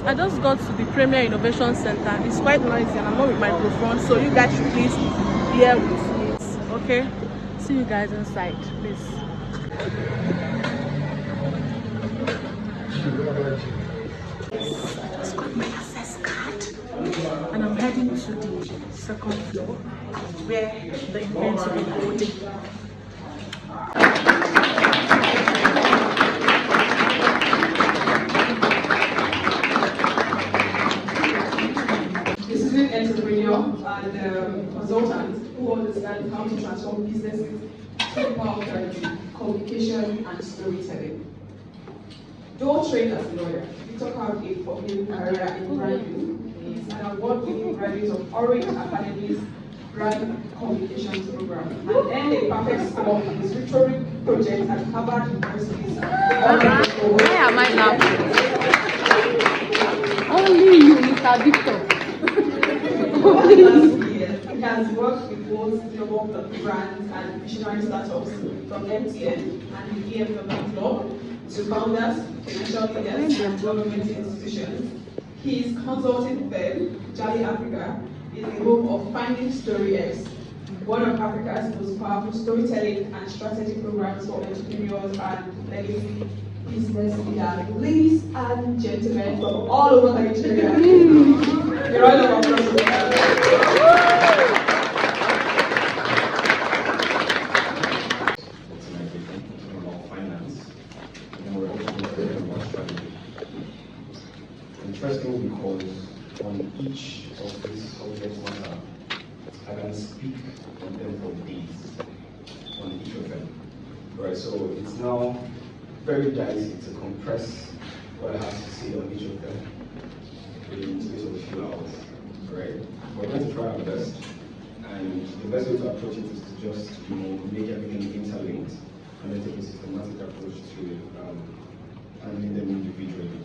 I just got to the Premier Innovation Center. It's quite noisy and I'm not with microphone, so you guys should please bear with me. Okay? See you guys inside, please. I just got my access card and I'm heading to the second floor where the events will be holding. Entrepreneur and consultant who understand how to transform businesses through the power of strategy, communication, and storytelling. Though trained as a lawyer, Victor carved a fulfilling career in branding. He is an award-winning graduate of Orange Academy's Brand Communications Program and earned a perfect score in his rhetoric project at Harvard University's. Why am I laughing? Only you, Mr. Victor. Over the last year, he has worked with both global brands and visionary startups from MTN and the BMW Club to founders, financial leaders, and government institutions. His consulting firm, Jali Africa, is the home of Finding Story X, one of Africa's most powerful storytelling and strategy programs for entrepreneurs and legacy business leaders. Ladies and gentlemen from all over Nigeria. A round of applause. Interesting because on each of these subject matter, I can speak on them for days, on each of them. Right, so it's now very dicey to compress what I have to say on each of them in the space of a few hours. Right? We're going to try our best, and the best way to approach it is to just make everything interlinked and then take a systematic approach to handling them individually.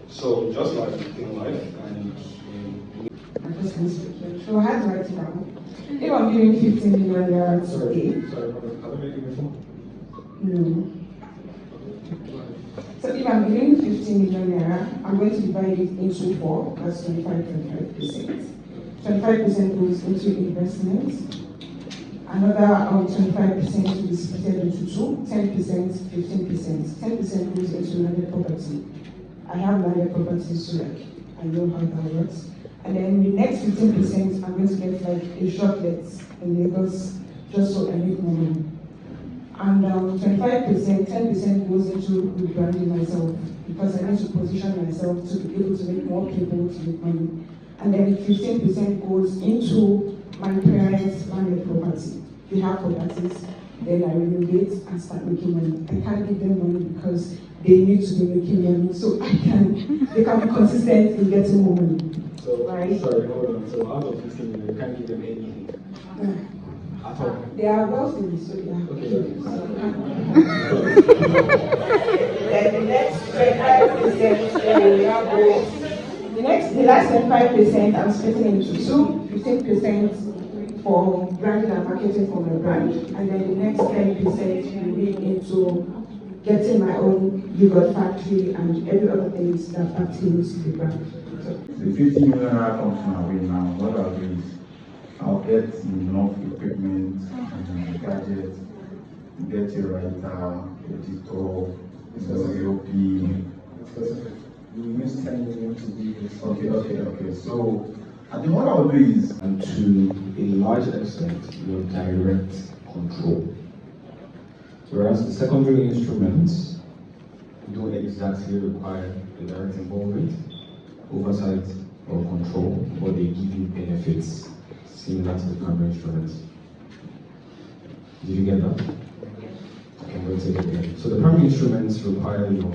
So just like in life, and so I had to write it down. If I'm giving 15 million naira today, sorry, how do I make it before? no. So if I'm giving 15 million naira, I'm going to divide it into 4, that's 25%. 25% goes into investments. Another 25% will be split into 2, 10%, 15%. 10% goes into landed property. I have landed property, so like I know how that works. And then the next 15%, I'm going to get like a shoplet in Lagos, just so I make more money. And 25%, 10% goes into rebranding myself because I need to position myself to be able to make more people to make money. And then 15% goes into my parents' landed property. They have properties, then I renovate and start making money. I can't give them money because they need to be making money, so they can be consistent in getting more money. So, right? Sorry, hold on. So out of 15 million, you can't give them anything. At all. They are wealthy, so yeah. Okay. Then the next 25%, the last 25% I'm splitting into 15% for branding and marketing for my brand, and then the next 10% will be into getting my own yogurt factory and every other things that pertains to the brand. The 50 million naira comes my way now. What I'll do is I'll get enough equipment and gadgets, get a writer, editor, SOP. You use 10 million to do this. Okay. So I think what I'll do is, And to a large extent, your direct control. Whereas the secondary instruments don't exactly require the direct involvement, oversight, or control, but they give you benefits similar to the primary instruments. Did you get that? Okay, I'm going to take it again. So the primary instruments require your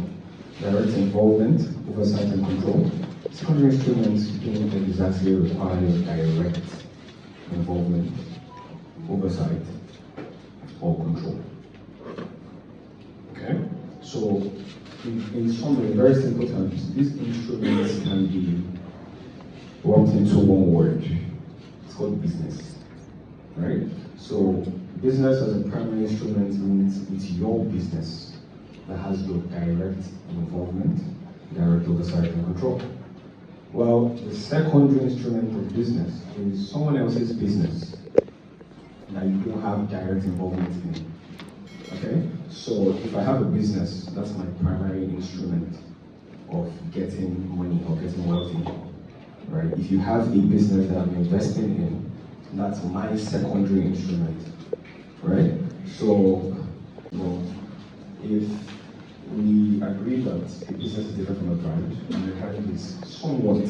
direct involvement, oversight, and control. Secondary instruments don't exactly require your direct involvement, oversight, or control. Okay? So, in summary, very simple terms, these instruments can be lumped into one word. It's called business. Right? So, business as a primary instrument means it's your business that has your direct involvement, direct oversight and control. Well, the secondary instrument of business is someone else's business that you don't have direct involvement in. Okay? So if I have a business, that's my primary instrument of getting money or getting wealthy. Right? If you have a business that I'm investing in, that's my secondary instrument. Right? So, if we agree that a business is different from a brand, and the brand is somewhat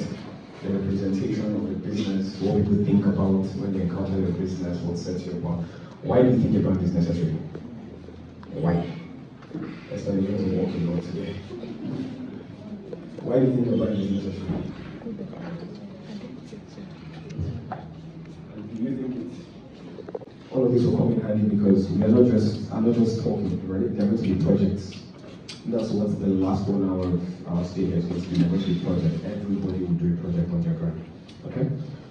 the representation of the business, what people think about when they encounter your business, what sets you apart. Why do you think a brand is necessary? Why? That's why we're going to walk a lot today. Why do you think a brand is necessary? Do you think all of this will come in handy because I'm not just talking, right? There are going to be projects. That's what the last 1 hour of our stay here is going to be. There are going to be projects. Everybody will do a project on their brand. Okay?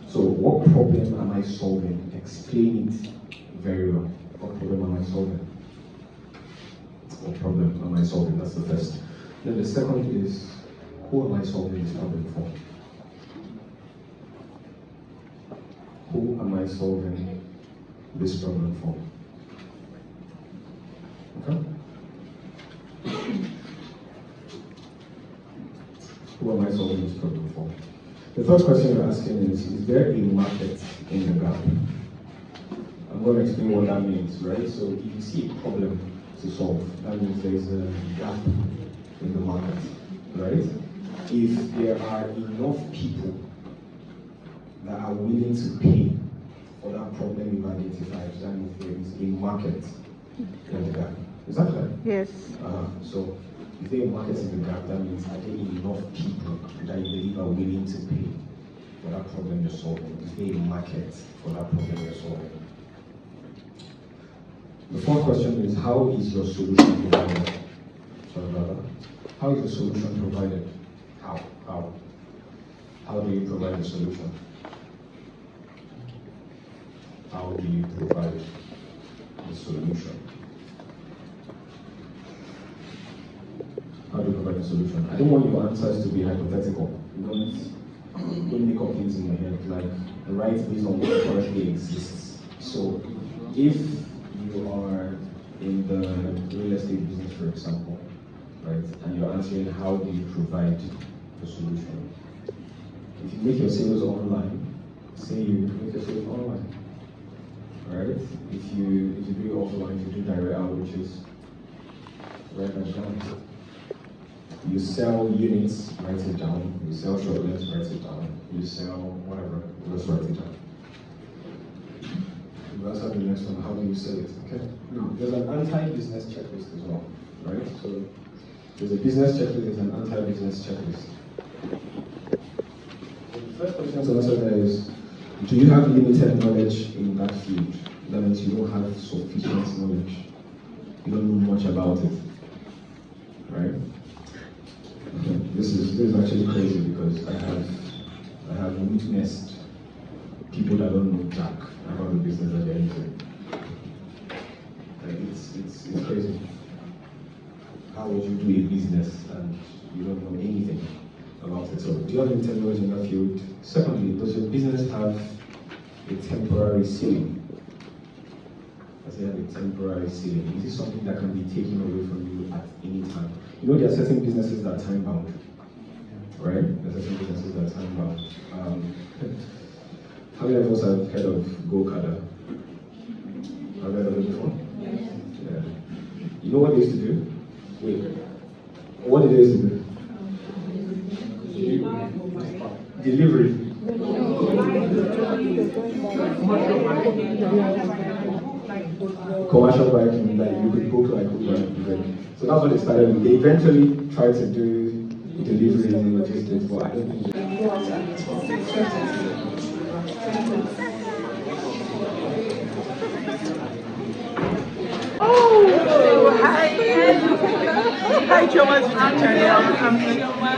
So what problem am I solving? Explain it very well. What problem am I solving? What problem am I solving? That's the first. Then the second is, who am I solving this problem for? Who am I solving this problem for? Okay? Who am I solving this problem for? The third question you're asking is there a market in the gap? I'm going to explain what that means, right? So if you see a problem to solve, that means there's a gap in the market, right? If there are enough people that are willing to pay for that problem you've identified, that means there is a market in the gap. Is that clear? Yes. So if there is a market in the gap, that means are there enough people that you believe are willing to pay for that problem you're solving? Is there a market for that problem you're solving? The fourth question is, how is your solution provided? Sorry, brother. How is the solution provided? How do you provide the solution? How do you provide the solution? How do you provide the solution? I don't want your answers to be hypothetical. Don't make up things in your head. Like, write based on what currently exists. So, if you are in the real estate business, for example, right, and you're answering how do you provide the solution? If you make your sales online, say you make your sales online, right? If you do it offline, if you do direct outreaches, write that down. You sell units, write it down. You sell shortlets, write it down. You sell whatever, just write it down. You also have the next one, how do you sell it? Okay. There's an anti-business checklist as well, right? So there's a business checklist, there's an anti-business checklist. So the first question to answer there is, do you have limited knowledge in that field? That means you don't have sufficient knowledge. You don't know much about it, right? Okay. This is actually crazy because I have witnessed people that don't know jack about the business that they're into. Like it's crazy. How would you do a business and you don't know anything about it? So do you have any technology in that field? Secondly, does your business have a temporary ceiling? Does it have a temporary ceiling? Is this something that can be taken away from you at any time? You know, there are certain businesses that are time bound, right? There are certain businesses that are time bound. How many of us have heard of Go-Kada? Have you heard of it before? Yes. Yeah. You know what they used to do? Wait. What did they used to do? Delivery. Commercial biking, like you could book like Uber. So that's what they started with. They eventually tried to do delivery and logistics, but I don't think Oh, hi. Hi, Chioma's YouTube channel. I'm Chioma.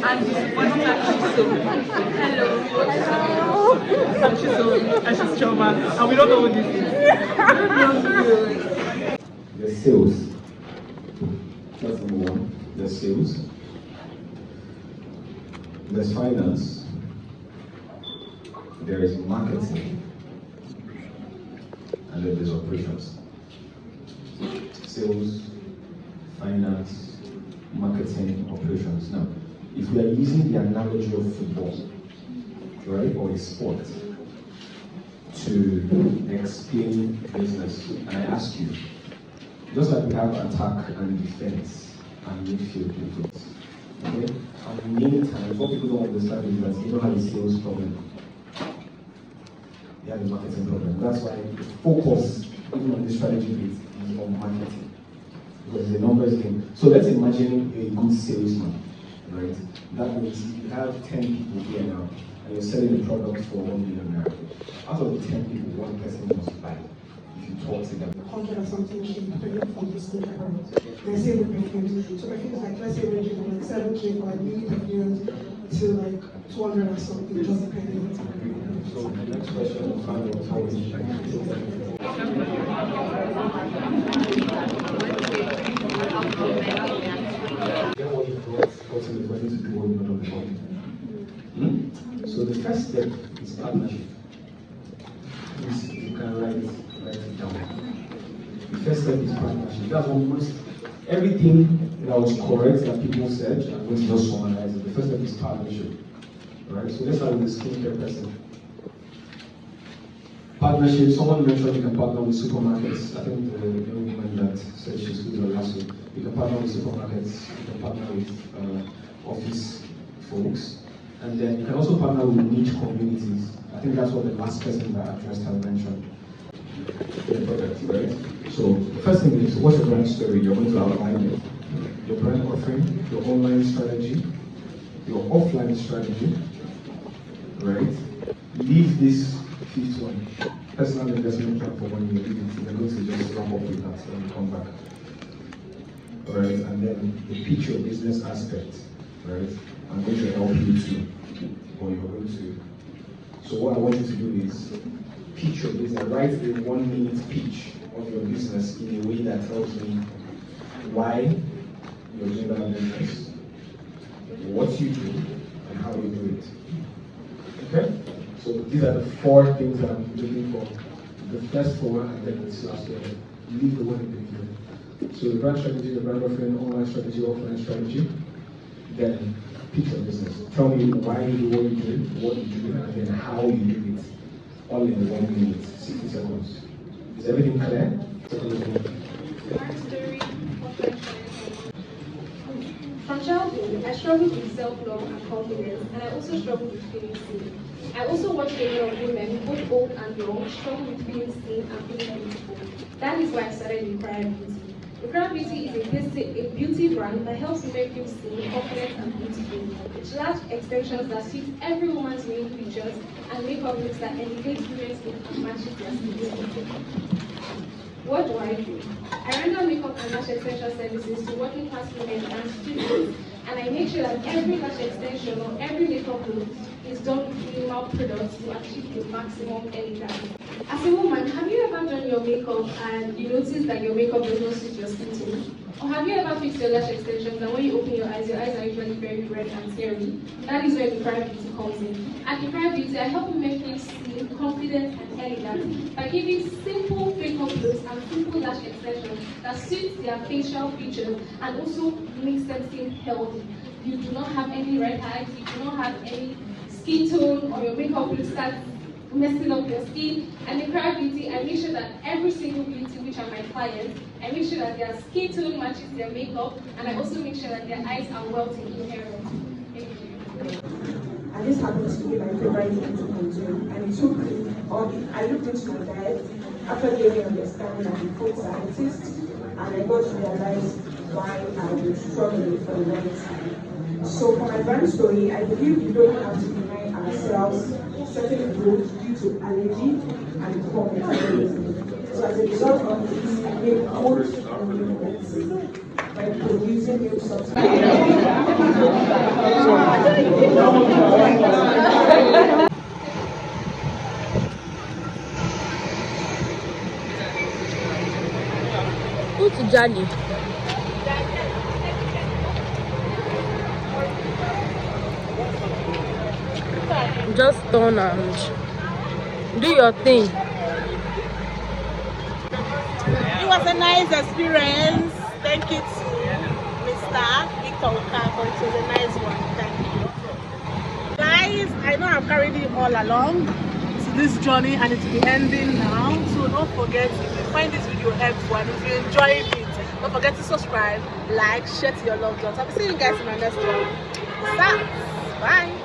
And this one is Hello. I'm Chioma. And she's Chioma. And we don't know who this is. the sales. That's number one. The sales. There's finance, there is marketing, and then there's operations. Sales, finance, marketing, operations. Now, if we are using the analogy of football, right, or a sport, to explain business, and I ask you, just like we have attack and defense and midfield inputs, okay? And many times, what people don't understand is that they don't have a sales problem. They have a marketing problem. That's why the focus, even on the strategy bit, is on marketing. Because the numbers game. So let's imagine a good salesman, right? That means you have 10 people here now, and you're selling a product for 1 million naira. Out of the 10 people, one person must buy. If you talk to them. 100 or something K depending on the state around. They say we perfumes. So perfumes like, let's say ranging from like 7K for like mini perfumes to like 200 or something, just depending on the time. So the next question will find out how we get what you brought, what's in the body to do what you not on the body. So the first step is partnership. Please, you can write it down. The first step is partnership. That's almost everything that was correct that people said. I'm going to just summarize it. The first step is partnership. Right? So let's start with the skincare person. Partnership, someone mentioned you can partner with supermarkets. I think the young woman that said she's good at last week. You can partner with supermarkets, you can partner with office folks, and then you can also partner with niche communities. I think that's what the last person that addressed had mentioned. The product, right? So the first thing is, what's your brand story? You're going to outline it. Your brand offering, your online strategy, your offline strategy, right? Leave this fifth one. Personal investment plan for 1 year. You're going to just wrap up with that and come back. Right? And then the pitch your business aspect. Right? I'm going to help you too. Or you're going to. So what I want you to do is pitch your business. Write a 1 minute pitch of your business in a way that tells me why you're doing that business, what you do, and how you do it. Okay? So these are the 4 things that I'm looking for. The first 4, and then this last one. Leave the one in the middle. So the brand strategy, the brand offering, online strategy, offline strategy. Then pitch your business. Tell me why you do what you do, and then how you do it. All in 1 minute, 60 seconds. Is everything clear? From childhood, I struggled with self-love and confidence, and I also struggled with feeling seen. I also watched a lot of women, both old and young, struggle with feeling seen and feeling beautiful. That is why I started Enquiry Beauty. Enquiry Beauty is a beauty brand that helps women feel seen, confident, and beautiful. With large extensions that suit every woman's main features and makeup looks that elevate women's skin and matches their skin. What do I do? I render makeup and lash extension services to working class women and students, and I make sure that every lash extension or every makeup look is done with minimal products to achieve the maximum elegance. As a woman, have you ever done your makeup and you notice that your makeup does not suit your skin tone? Or have you ever fixed your lash extensions and when you open your eyes are usually very red and teary? That is where Enquiry Beauty comes in. At Enquiry Beauty, I help women feel seen, confident, and elegant by giving simple makeup looks and simple lash extensions that suit their facial features and also makes them feel healthy. You do not have any red eyes, you do not have any skin tone, or your makeup will start messing up your skin. And in Enquiry Beauty, I make sure that every single beauty, which are my clients, I make sure that their skin tone matches their makeup, and I also make sure that their eyes are well taken care of. Thank you. And this happens to be my favorite thing to consume. And it took me, I looked into my diet after gaining understanding of the food scientist, and I got to realize why I was struggling for a long time. So for my brand story, I believe we don't have to deny ourselves certain foods due to allergy and poor metabolism. So as a result of this, I make oats and milk by producing milk substitutes. Who's Jali? just turn and do your thing. It was a nice experience. Thank you to Mr. Victor Okafor. It was a nice one. Thank you. Guys, I know I've carried you all along to this journey and it will be ending now. So don't forget, if you find this video helpful and if you enjoyed it, don't forget to subscribe, like, share to your loved ones. I'll be seeing you guys in my next one. Bye.